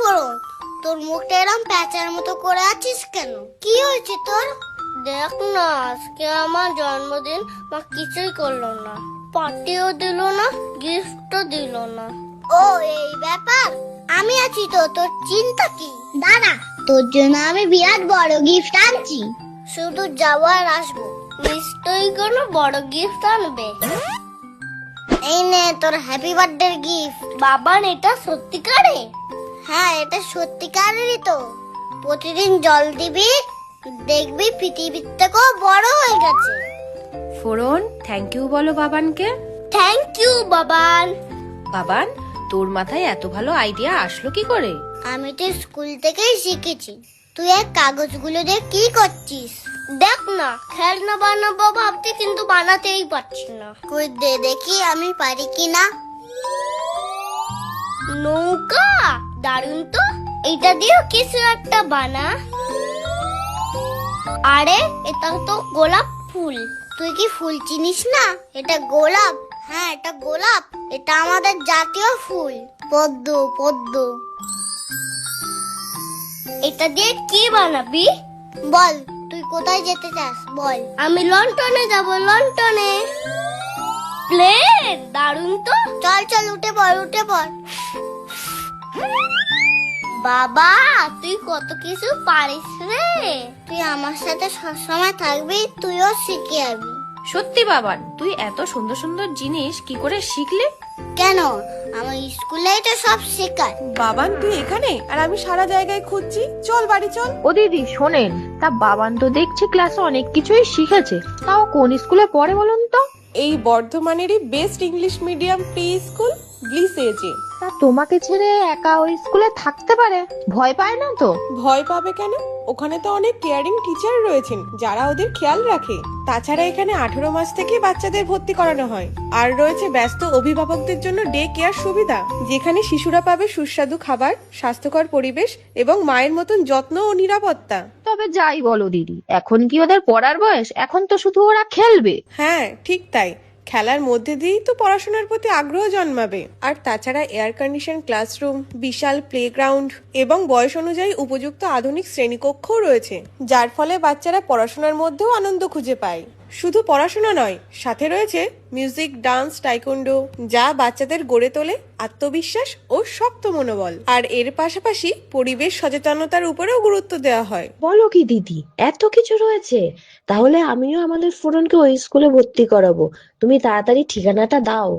ফোড়ন, তোর মুখটা এরকম প্যাঁচার মতো করে আছিস কেন? কি হয়েছে তোর? দেখ না, আজকে আমার জন্মদিন, মা কিছুই করলো না, পার্টিও দিল না, গিফটও দিল না। ও এই ব্যাপার, আমি আছি তো, তোর চিন্তা কি? দাদা, তোর জন্য আমি বিরাট বড় গিফট আনছি। শুধু যাবো আর আসবো, নিশ্চয়ই কোনো বড় গিফট আনবে। এই নে তোর হ্যাপি বার্থডে গিফট। বাবা, এটা সত্যিকারে? হ্যাঁ, এটা সত্যিকারেরই তো। প্রতিদিন জল দিবি, দেখবি পৃথিবীর থেকেও বড় হয়ে গেছে। ফোড়ন, থ্যাংক ইউ বলো বাবানকে। Thank you Baban. বাবান, তোর মাথায় এত ভালো আইডিয়া আসলো কি করে? আমি তো স্কুল থেকেই শিখেছি। তুই এক কাগজগুলো দিয়ে কি করছিস? দেখ না, খেলনা বানাবো ভাবছি, কিন্তু বানাতেই পারছি না। কই দে দেখি আমি পারি কিনা। নৌকা, দারুণ তো। এটা দিয়েও কিছু একটা বানা। আরে, এটা তো গোলাপ ফুল। তুই কি ফুল চিনিস না? এটা গোলাপ। হ্যাঁ, এটা গোলাপ। এটা আমাদের জাতীয় ফুল, পদ্ম। পদ্ম। এটা দিয়ে কি বানাবি? বল, তুই কোথায় যেতে চাস বল। আমি লন্ডনে যাব, লন্ডনে। প্লেন, দারুণ তো। চল চল, উঠে পড়, উঠে পড়। বাবা, তুই কত কিছু পারিস রে। তুই আমার সাথে সবসময় থাকবি, তুইও শিখে যাবি। সত্যি বাবান, তুই এত সুন্দর সুন্দর জিনিস কি করে শিখলি? কেন, আমার স্কুলেই তো সব শেখায়। বাবান, তুই এখানে আর আমি সারা জায়গায় খুঁজছি। চল বাড়ি চল। ও দিদি শোনেন, তা বাবান তো দেখছি ক্লাসে অনেক কিছুই শিখেছে, তাও কোন স্কুলে পড়ে বলুন তো? এই বর্ধমানেরই best English medium preschool গ্লিসেজে। তা তোমাকে ছেড়ে একা ওই স্কুলে থাকতে পারে? ভয় পায় না তো? ভয় পাবে কেন? ওখানে তো অনেক কেয়ারিং টিচার রয়েছেন যারা ওদের খেয়াল রাখে। তাছাড়া এখানে 18 মাস থেকে বাচ্চাদের ভর্তি করানো হয়। আর রয়েছে ব্যস্ত অভিভাবকদের জন্য ডে কেয়ার সুবিধা, যেখানে শিশুরা পাবে সুস্বাদু খাবার, স্বাস্থ্যকর পরিবেশ এবং মায়ের মতন যত্ন ও নিরাপত্তা। তবে যাই বলো দিদি, এখন কি ওদের পড়ার বয়স? এখন তো শুধু ওরা খেলবে। হ্যাঁ, ঠিক তাই। খেলার মধ্যে দিয়েই তো পড়াশোনার প্রতি আগ্রহ জন্মাবে। আর তাছাড়া এয়ার কন্ডিশন ক্লাসরুম, বিশাল প্লেগ্রাউন্ড এবং বয়স অনুযায়ী উপযুক্ত আধুনিক শ্রেণীকক্ষও রয়েছে, যার ফলে বাচ্চারা পড়াশোনার মধ্যেও আনন্দ খুঁজে পায়। শুধু পড়াশোনা নয়, সাথে রয়েছে মিউজিক, ডান্স, টাইকোন্ডো, যা বাচ্চাদের গড়ে তোলে আত্মবিশ্বাস ও শক্ত মনোবল। আর এর পাশাপাশি পরিবেশ সচেতনতার উপরেও গুরুত্ব দেওয়া হয়। বলো কি দিদি, এত কিছু রয়েছে? তাহলে আমিও আমাদের ফোরনকে ওই স্কুলে ভর্তি করাবো। তুমি তাড়াতাড়ি ঠিকানাটা দাও।